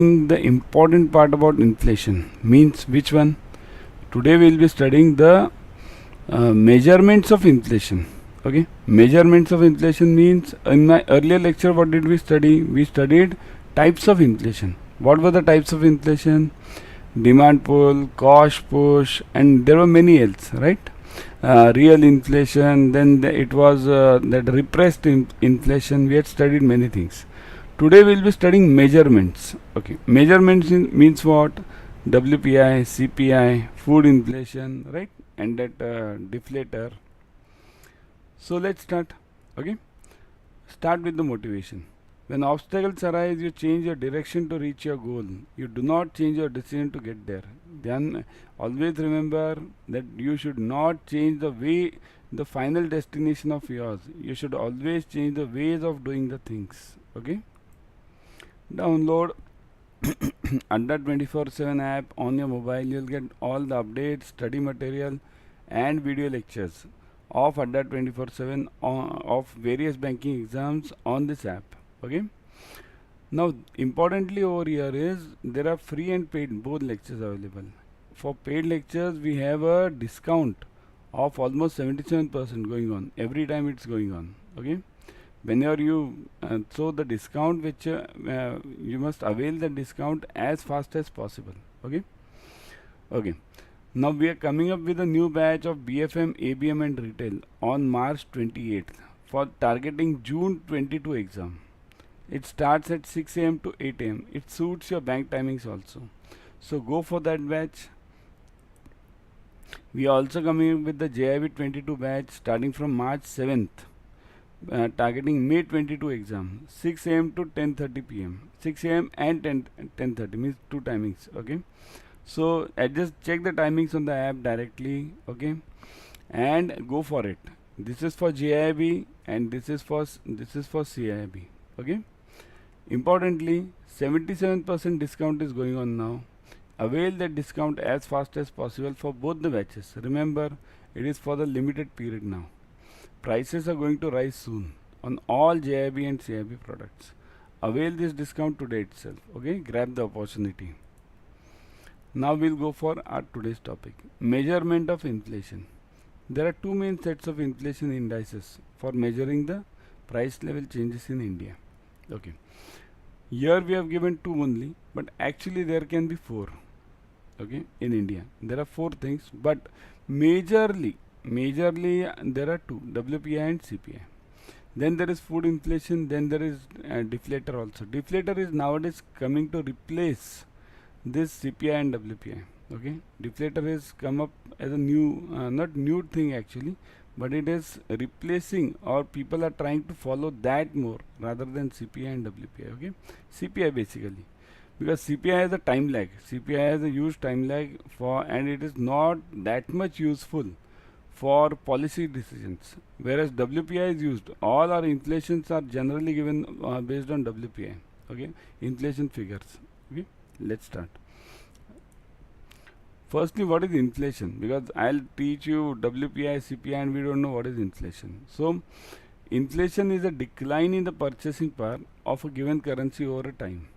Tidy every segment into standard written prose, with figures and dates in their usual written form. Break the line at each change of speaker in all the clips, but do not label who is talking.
The important part about inflation means which one? Today we will be studying the measurements of inflation. Okay, measurements of inflation means in my earlier lecture what did we study? We studied types of inflation. What were the types of inflation? Demand pull, cost push, and there were many else, right? Real inflation, then it was that repressed inflation. We had studied many things. Today we will be studying measurements. Okay, measurements means what? WPI, CPI, food inflation, right? And that deflator. So let's start. Okay, start with the motivation. When obstacles arise, you change your direction to reach your goal. You do not change your decision to get there. Then always remember that you should not change the way, the final destination of yours. You should always change the ways of doing the things. Okay. Download Adda 24/7 app on your mobile. You'll get all the updates, study material, and video lectures of Adda 24/7 of various banking exams on this app. Okay. Now, importantly over here is there are free and paid both lectures available. For paid lectures, we have a discount of almost 77% going on every time it's going on. Okay. Whenever you so the discount which you must avail the discount as fast as possible. Okay. Okay. Now we are coming up with a new batch of BFM, ABM and retail on March 28th for targeting June 22 exam. It starts at 6 a.m. to 8 a.m. It suits your bank timings also. So go for that batch. We are also coming up with the JAIIB 22 batch starting from March 7th. Targeting May 22 exam, 6 a.m. to 10:30 p.m. 6 a.m. and 10:30 means two timings. Okay, so just check the timings on the app directly. Okay, and go for it. This is for JAIIB and this is for CAIIB. Okay, importantly, 77% discount is going on now. Avail that discount as fast as possible for both the batches. Remember, it is for the limited period now. Prices are going to rise soon on all JAIIB and CAIIB products. Avail this discount today itself. Okay, grab the opportunity. Now we'll go for our today's topic, measurement of inflation. There are two main sets of inflation indices for measuring the price level changes in India. Okay, here we have given two only, but actually there can be four. Okay, in India there are four things, but majorly there are two, WPI and CPI. Then there is food inflation, then there is deflator also. Deflator is nowadays coming to replace this CPI and WPI. Okay, deflator is come up as a new not new thing actually, but it is replacing, or people are trying to follow that more rather than CPI and WPI. Okay, CPI basically, because CPI has a time lag. CPI has a huge time lag for, and it is not that much useful for policy decisions, whereas WPI is used. All our inflations are generally given based on WPI. Okay, inflation figures. Okay, let's start. Firstly, what is inflation? Because I'll teach you WPI, CPI, and we don't know what is inflation. So, inflation is a decline in the purchasing power of a given currency over a time.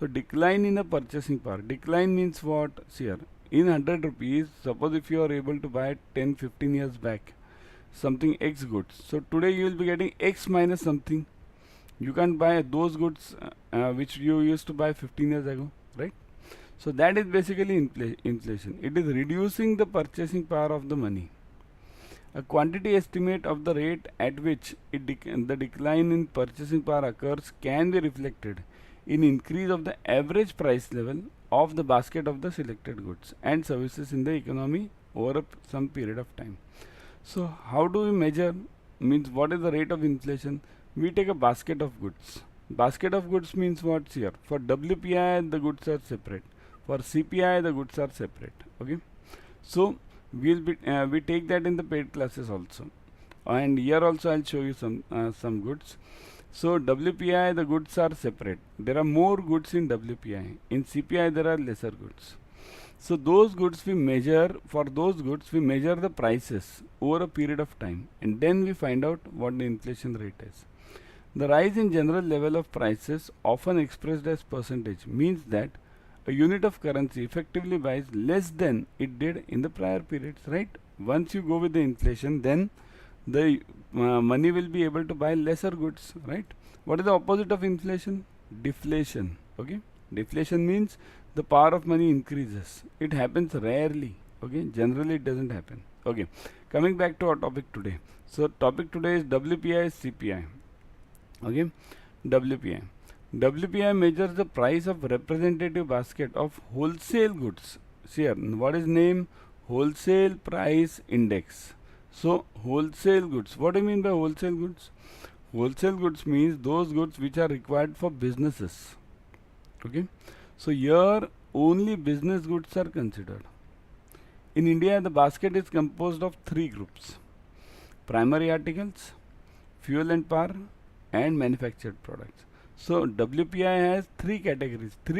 So, decline in the purchasing power. Decline means what? See here. In 100 rupees, suppose if you are able to buy 10-15 years back something X goods, so today you will be getting X minus something. You can't buy those goods which you used to buy 15 years ago, right? So that is basically inflation. It is reducing the purchasing power of the money. A quantity estimate of the rate at which the decline in purchasing power occurs can be reflected in increase of the average price level of the basket of the selected goods and services in the economy over some period of time. So how do we measure? Means what is the rate of inflation? We take a basket of goods. Basket of goods means what here? For WPI the goods are separate. For CPI the goods are separate. Okay. So we take that in the paid classes also. And here also I'll show you some goods. So WPI the goods are separate. There are more goods in WPI. In CPI there are lesser goods. So those goods we measure, for those goods we measure the prices over a period of time, and then we find out what the inflation rate is. The rise in general level of prices, often expressed as percentage, means that a unit of currency effectively buys less than it did in the prior periods, right? Once you go with the inflation, then the money will be able to buy lesser goods, right? What is the opposite of inflation? Deflation. Okay, deflation means the power of money increases. It happens rarely. Okay, generally it doesn't happen. Okay, coming back to our topic today. So topic today is WPI CPI. Okay, WPI. WPI measures the price of representative basket of wholesale goods. See here, what is name? Wholesale price index. So wholesale goods. What do you mean by wholesale goods? Wholesale goods means those goods which are required for businesses. Okay. So here only business goods are considered. In India, the basket is composed of three groups: primary articles, fuel and power, and manufactured products. So WPI has three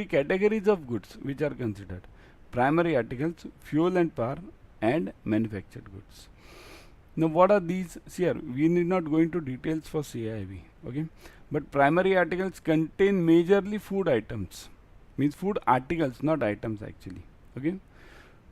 categories of goods which are considered: primary articles, fuel and power, and manufactured goods. Now what are these? See here, we need not go into details for CAIIB, okay? But primary articles contain majorly food items, means food articles, not items actually, okay?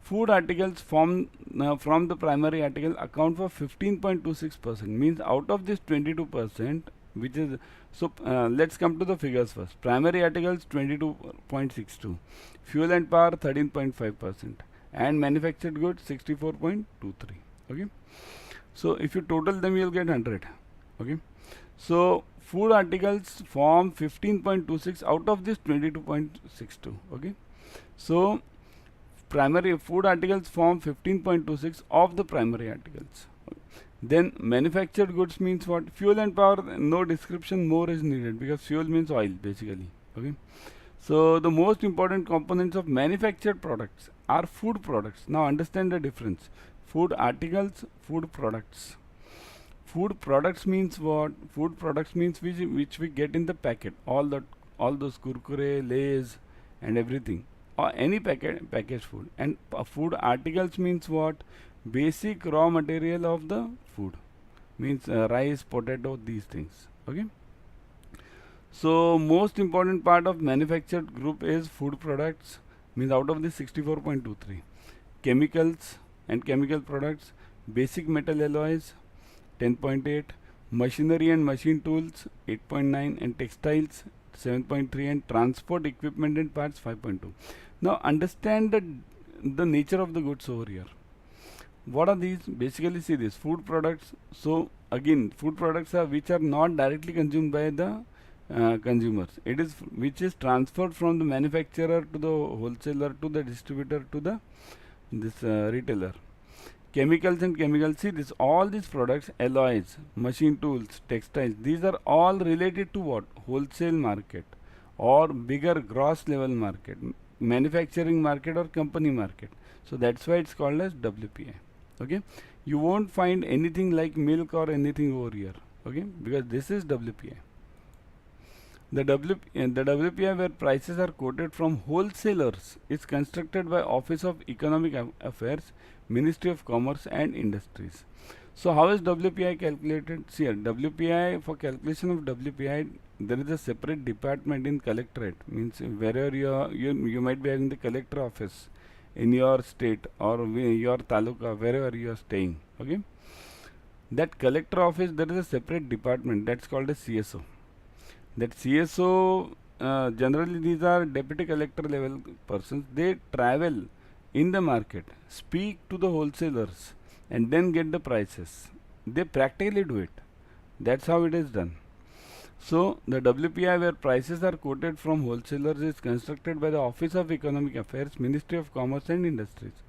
Food articles from the primary article account for 15.26%, means out of this 22%, which is, so let's come to the figures first. Primary articles 22.62, fuel and power 13.5%, and manufactured goods 64.23, okay? So if you total them, you'll get 100. Okay. So food articles form 15.26 out of this 22.62. Okay. So primary food articles form 15.26 of the primary articles. Okay. Then manufactured goods means what? Fuel and power, no description more is needed, because fuel means oil basically. Okay. So the most important components of manufactured products are food products. Now understand the difference. Food articles, food products. Food products means what? Food products means which we get in the packet. All those kurkure, lays, and everything, or any packaged food. And food articles means what? Basic raw material of the food, means rice, potato, these things. Okay. So most important part of manufactured group is food products, means out of the 64.23. Chemicals and chemical products, basic metal alloys 10.8, machinery and machine tools 8.9, and textiles 7.3, and transport equipment and parts 5.2. Now understand the nature of the goods over here. What are these? Basically, see this food products. So again, food products are which are not directly consumed by the consumers. It is which is transferred from the manufacturer to the wholesaler to the distributor to the retailer. Chemicals and chemicals, see this, all these products, alloys, machine tools, textiles, these are all related to what? Wholesale market or bigger gross level market, manufacturing market or company market. So that's why it's called as WPI. Okay, you won't find anything like milk or anything over here, okay, because this is WPI. The WPI, where prices are quoted from wholesalers, is constructed by Office of Economic Affairs, Ministry of Commerce and Industries. So how is WPI calculated? See here, WPI, for calculation of WPI, there is a separate department in collectorate, means wherever you might be having the collector office in your state or your taluka, wherever you are staying. Okay, that collector office, there is a separate department that's called a CSO. That CSO, generally these are deputy collector level persons. They travel in the market, speak to the wholesalers, and then get the prices. They practically do it. That's how it is done. So the WPI, where prices are quoted from wholesalers, is constructed by the Office of Economic Affairs, Ministry of Commerce and Industries.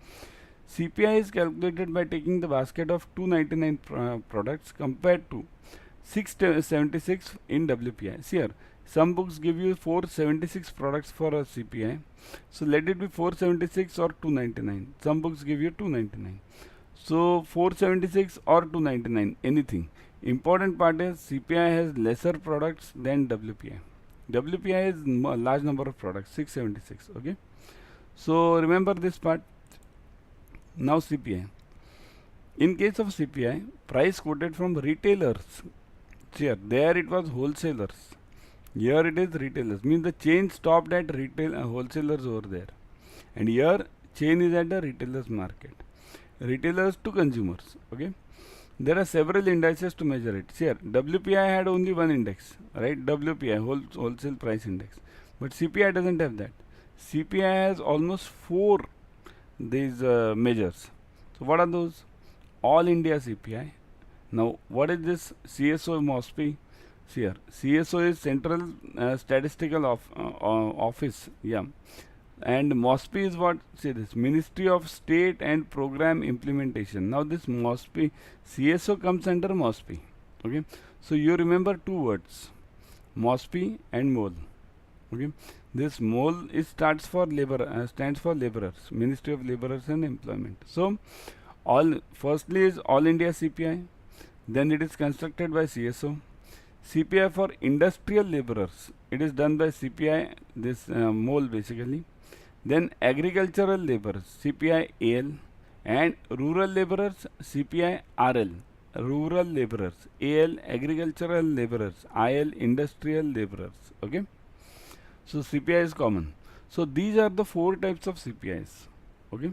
CPI is calculated by taking the basket of 299 products compared to 676 in WPI. See here, some books give you 476 products for a CPI. So let it be 476 or 299. Some books give you 299. So 476 or 299, anything. Important part is CPI has lesser products than WPI. WPI is a large number of products, 676. Okay. So remember this part. Now CPI. In case of CPI, price quoted from retailers Here, there it was wholesalers. Here it is retailers. Means the chain stopped at retail wholesalers over there. And here chain is at the retailers market. Retailers to consumers. Okay. There are several indices to measure it. Here, WPI had only one index, right? WPI, wholesale price index. But CPI doesn't have that. CPI has almost 4 these measures. So what are those? All India CPI. Now, what is this CSO MOSPI? See here, CSO is Central Statistical Office. Yeah. And MOSPI is what? See this, Ministry of State and Program Implementation. Now this MOSPI, CSO comes under MOSPI. Okay. So you remember 2 words, MOSPI and MOL. Okay. This MOL is stands for laborers, Ministry of Laborers and Employment. So firstly is All India CPI. Then it is constructed by CSO. CPI for industrial laborers, it is done by CPI, this MOL basically. Then agricultural laborers, CPI AL, and rural laborers, CPI RL. Rural laborers, AL agricultural laborers, IL industrial laborers. Okay. So CPI is common. So these are the 4 types of CPIs. Okay.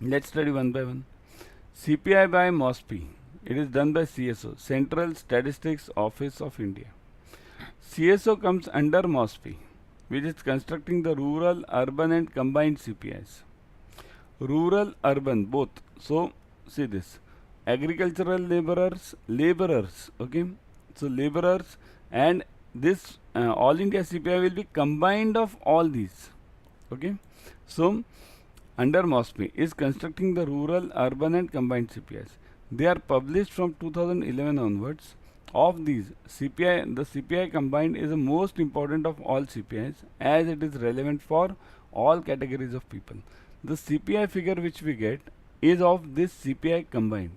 Let's study one by one. CPI by MOSPI. It is done by CSO, Central Statistics Office of India. CSO comes under MOSPI, which is constructing the rural, urban and combined CPIs. Rural, urban, both. So, see this. Agricultural laborers, okay. So, laborers and this All India CPI will be combined of all these. Okay. So, under MOSPI is constructing the rural, urban and combined CPIs. They are published from 2011 onwards. Of these, CPI, the CPI combined is the most important of all CPIs as it is relevant for all categories of people. The CPI figure which we get is of this CPI combined.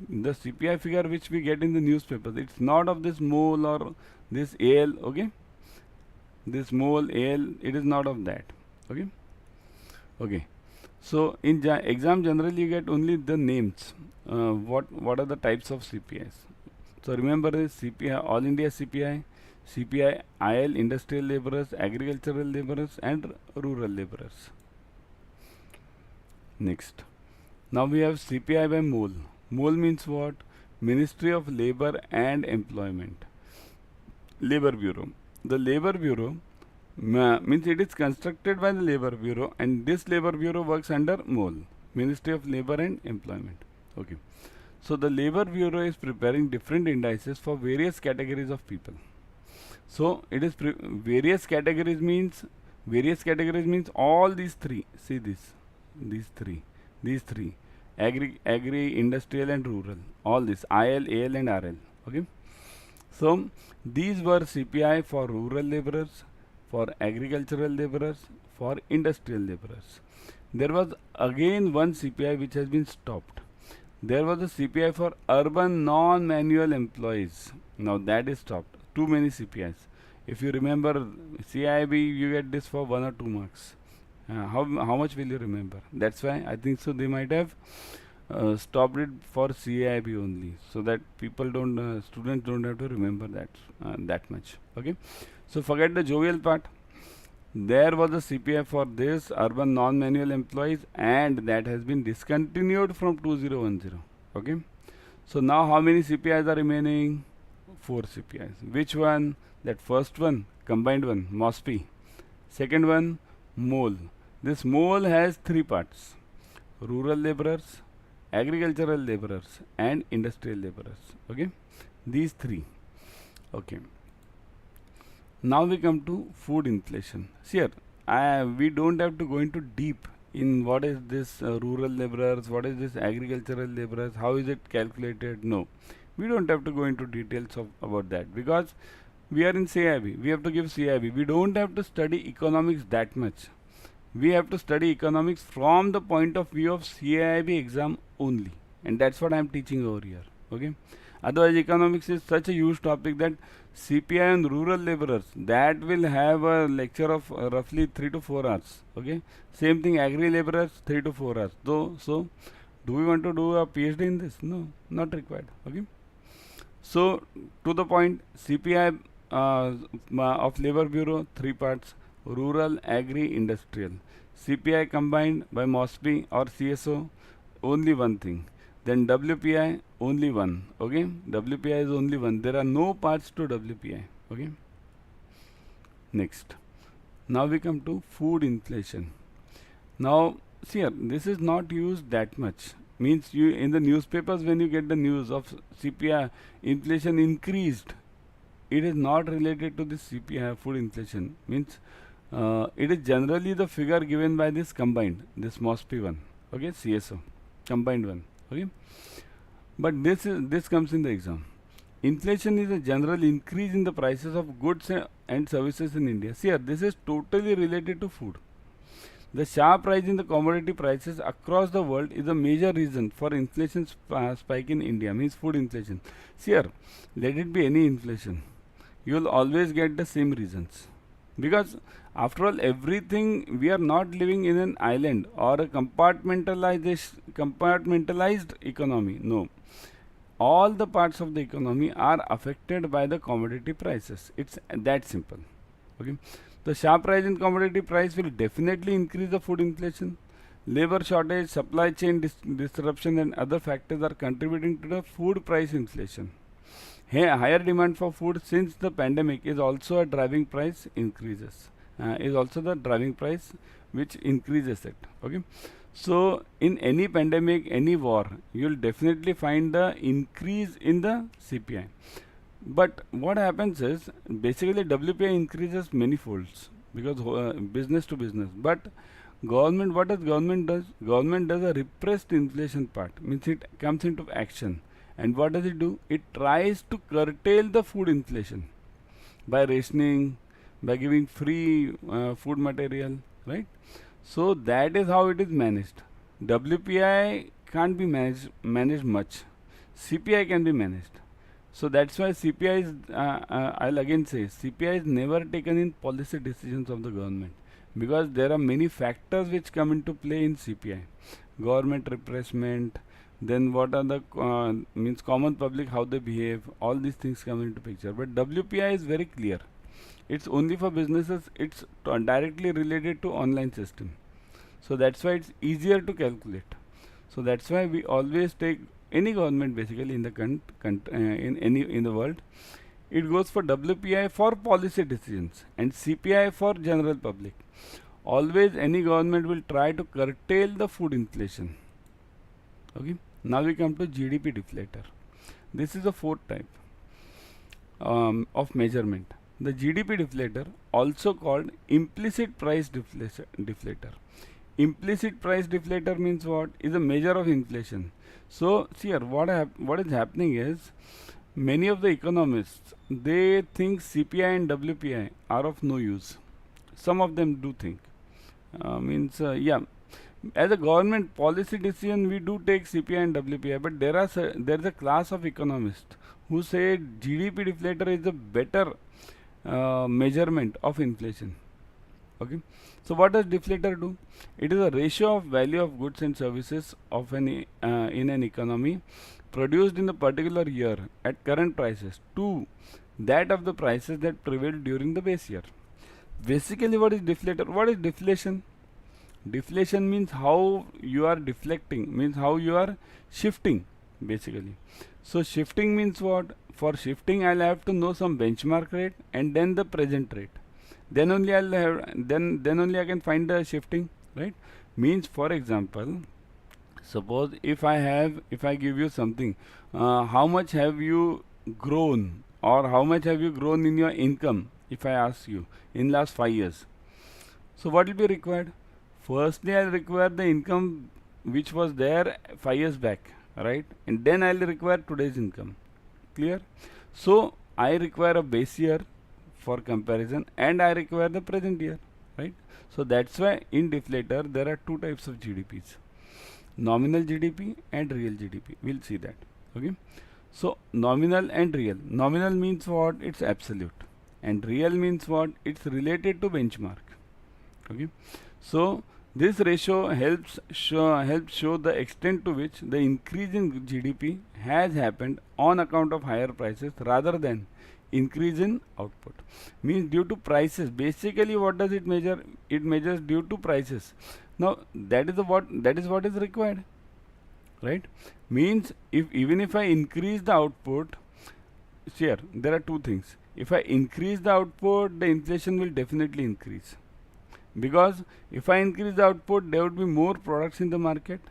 The CPI figure which we get in the newspapers, it's not of this MOL or this AL, okay? This MOL, AL, it is not of that, okay? Okay. So in exam generally you get only the names. What are the types of CPIs? So remember this CPI, All India CPI, CPI IL industrial laborers, agricultural laborers and rural laborers. Next. Now we have CPI by MOL. MOL means what? Ministry of Labor and Employment. Labor Bureau. The Labor Bureau means it is constructed by the Labor Bureau and this Labor Bureau works under MOL, Ministry of Labor and Employment. Okay. So the Labor Bureau is preparing different indices for various categories of people. So it is various categories means all these 3. See this, these three, agri, industrial and rural, all this IL, AL and RL. Okay. So these were CPI for rural laborers, for agricultural laborers, for industrial laborers. There was again one CPI which has been stopped. There was a CPI for urban non-manual employees. Now that is stopped. Too many CPIs. If you remember CAIIB, you get this for 1 or 2 marks. How much will you remember? That's why I think so they might have stopped it for CAIIB only, so that people don't, students don't have to remember that much. Okay. So forget the jovial part. There was a CPI for this urban non-manual employees and that has been discontinued from 2010. Okay. So now how many CPIs are remaining? 4 CPIs. Which one? That first one, combined one, MOSPI. Second one, MOL. This MOL has 3 parts. Rural laborers, agricultural laborers and industrial laborers. Okay. These 3. Okay. Now we come to food inflation. See here, we don't have to go into deep in what is this rural laborers, what is this agricultural laborers, how is it calculated. No, we don't have to go into details about that because we are in CAIIB. We have to give CAIIB. We don't have to study economics that much. We have to study economics from the point of view of CAIIB exam only, and that's what I am teaching over here. Okay. Otherwise, economics is such a huge topic that CPI and rural laborers, that will have a lecture of roughly 3 to 4 hours. Okay. Same thing, agri laborers, 3 to 4 hours. So, do we want to do a PhD in this? No, not required. Okay. So to the point, CPI of Labor Bureau, three parts: rural, agri, industrial. CPI combined by MOSPI or CSO, only one thing. Then WPI, only one. Okay, WPI is only one. There are no parts to WPI. Okay. Next, now we come to food inflation. Now, see here, this is not used that much. Means you in the newspapers, when you get the news of CPI inflation increased, it is not related to this CPI food inflation. Means it is generally the figure given by this combined, this MOSPI one. Okay, CSO combined one. Okay, but this comes in the exam. Inflation is a general increase in the prices of goods and services in India. See here, this is totally related to food. The sharp rise in the commodity prices across the world is a major reason for inflation spike in India, means food inflation. See here, let it be any inflation, you will always get the same reasons. Because after all, everything, we are not living in an island or a compartmentalized economy. No. All the parts of the economy are affected by the commodity prices. It's that simple. Okay. The sharp rise in commodity price will definitely increase the food inflation. Labor shortage, supply chain disruption and other factors are contributing to the food price inflation. Higher demand for food since the pandemic is also a driving price increases. Is also the driving price which increases it. Okay. So in any pandemic, any war, you will definitely find the increase in the CPI. But what happens is, basically WPI increases many folds because business to business. But government, what does government does? Government does a repressed inflation part, means it comes into action. And what does it do? It tries to curtail the food inflation by rationing, by giving free food material, right? So that is how it is managed. WPI can't be managed much. CPI can be managed. So that's why CPI is, I'll again say, CPI is never taken in policy decisions of the government, because there are many factors which come into play in CPI. Government repressment, then what are the means common public, how they behave, all these things come into picture. But WPI is very clear. It's only for businesses. It's directly related to online system. So that's why it's easier to calculate. So that's why we always take any government basically in the in the world. It goes for WPI for policy decisions and CPI for general public. Always any government will try to curtail the food inflation. Okay. Now we come to GDP deflator. This is the fourth type of measurement. The GDP deflator, also called implicit price deflator. Implicit price deflator means what? Is a measure of inflation. So see here, what is happening is, many of the economists, they think CPI and WPI are of no use. Some of them do think. Yeah, as a government policy decision, we do take CPI and WPI, but there is a class of economists who say GDP deflator is a better measurement of inflation. Okay. So what does deflator do? It is a ratio of value of goods and services of in an economy produced in a particular year at current prices to that of the prices that prevailed during the base year. Basically, what is deflator? What is deflation? Deflation means how you are deflecting, means how you are shifting basically. So shifting means what? For shifting, I'll have to know some benchmark rate and then the present rate. Then only I'll have then only I can find the shifting, right? Means, for example, suppose if I give you something, how much have you grown, or how much have you grown in your income, if I ask you in last 5 years. So what will be required? Firstly, I'll require the income which was there 5 years back, right? And then I'll require today's income. Clear? So I require a base year for comparison and I require the present year, right? So that's why in deflator there are two types of GDPs: nominal GDP and real GDP. We'll see that. Okay. So nominal and real. Nominal means what? It's absolute. And real means what? It's related to benchmark. Okay. So This ratio helps show the extent to which the increase in GDP has happened on account of higher prices rather than increase in output. Means due to prices. Basically, what does it measure? It measures due to prices. Now that is what is required, right? Means if I increase the output, here there are two things. If I increase the output, the inflation will definitely increase, because if I increase the output, there would be more products in the market.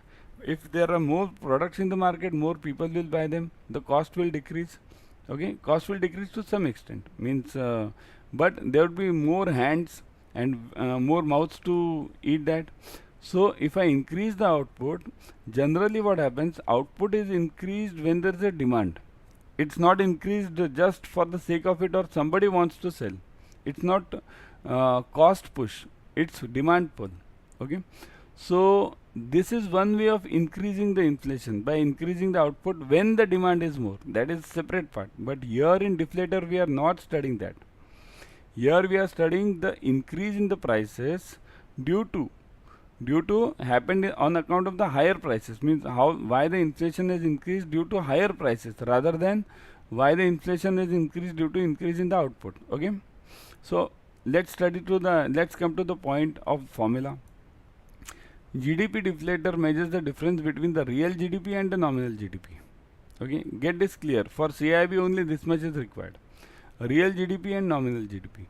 If there are more products in the market, more people will buy them, the cost will decrease. Okay, cost will decrease to some extent, means but there would be more hands and more mouths to eat that. So if I increase the output, generally what happens, output is increased when there is a demand. It's not increased just for the sake of it or somebody wants to sell. It's not cost push, it's demand pull. Okay, so this is one way of increasing the inflation, by increasing the output when the demand is more. That is separate part. But here in deflator we are not studying that. Here we are studying the increase in the prices due to happened on account of the higher prices. Means why the inflation is increased due to higher prices rather than why the inflation is increased due to increase in the output. Okay, so let's come to the point of formula. GDP deflator measures the difference between the real GDP and the nominal GDP. Okay, get this clear. For CAIIB only this much is required. Real GDP and nominal GDP.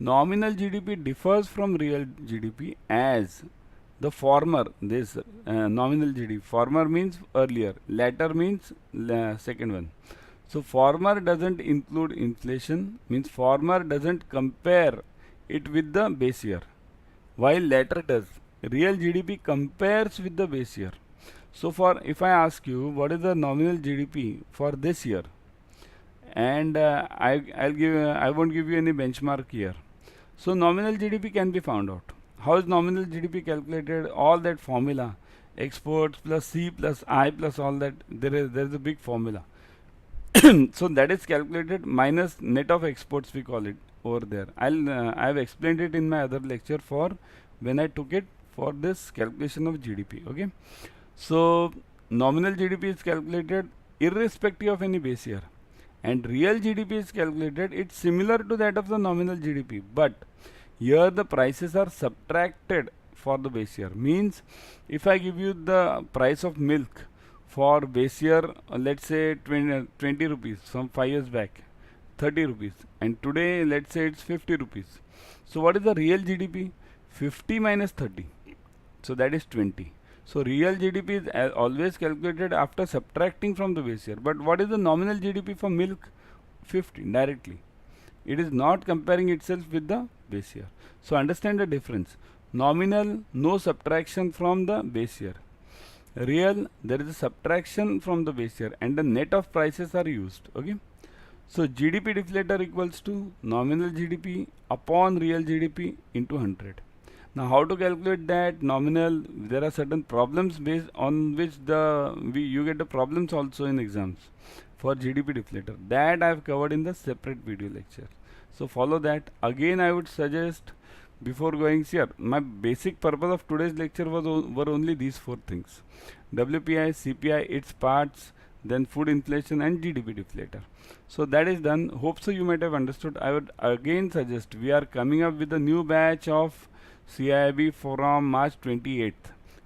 Nominal GDP differs from real GDP as the former, this nominal GDP. Former means earlier, latter means second one. So former doesn't include inflation, means former doesn't compare it with the base year, while latter does. Real GDP compares with the base year. So if I ask you what is the nominal GDP for this year, and I won't give you any benchmark here. So nominal GDP can be found out. How is nominal GDP calculated? All that formula, exports plus C plus I plus all that, there is a big formula. So that is calculated minus net of exports, we call it over there. I have explained it in my other lecture for when I took it for this calculation of GDP. Okay, so nominal GDP is calculated irrespective of any base year, and real GDP is calculated, it's similar to that of the nominal GDP, but here the prices are subtracted for the base year. Means if I give you the price of milk for base year, let's say 20 rupees from 5 years back, 30 rupees, and today let's say it's 50 rupees. So what is the real GDP? 50 minus 30, so that is 20. So real GDP is always calculated after subtracting from the base year. But what is the nominal GDP for milk? 50 directly. It is not comparing itself with the base year. So understand the difference. Nominal, no subtraction from the base year. Real, there is a subtraction from the base year, and the net of prices are used. Okay, so GDP deflator equals to nominal GDP upon real GDP into 100. Now how to calculate that nominal? There are certain problems based on which you get the problems also in exams for GDP deflator. That I have covered in the separate video lecture. So follow that. Again, I would suggest, before going here, my basic purpose of today's lecture were only these four things: WPI, CPI, its parts, then food inflation and GDP deflator. So that is done. Hope so you might have understood. I would again suggest, we are coming up with a new batch of CAIIB from March 28th,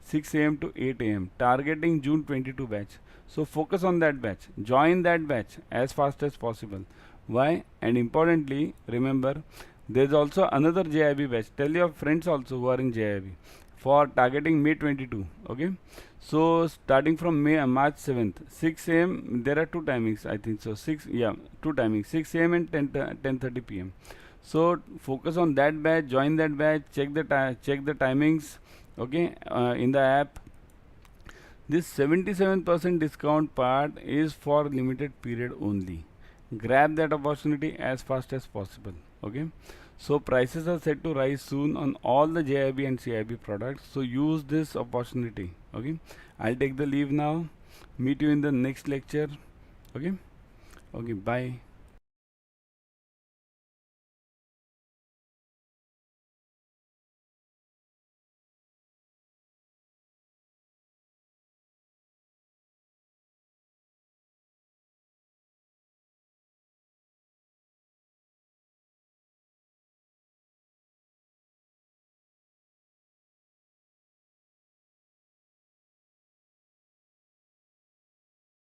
6 am to 8 am, targeting June 22 batch. So focus on that batch. Join that batch as fast as possible. Why? And importantly, remember, there is also another JAIIB batch. Tell your friends also who are in JAIIB for targeting May 22. Okay. So starting from March 7th, 6 am, there are two timings, I think so. Two timings, 6 am and 10:30 pm. So focus on that batch, join that batch, check the timings, okay, in the app. This 77% discount part is for limited period only. Grab that opportunity as fast as possible. Okay, so prices are set to rise soon on all the JAIIB and CAIIB products, so use this opportunity. Okay, I'll take the leave now. Meet you in the next lecture. Okay, bye.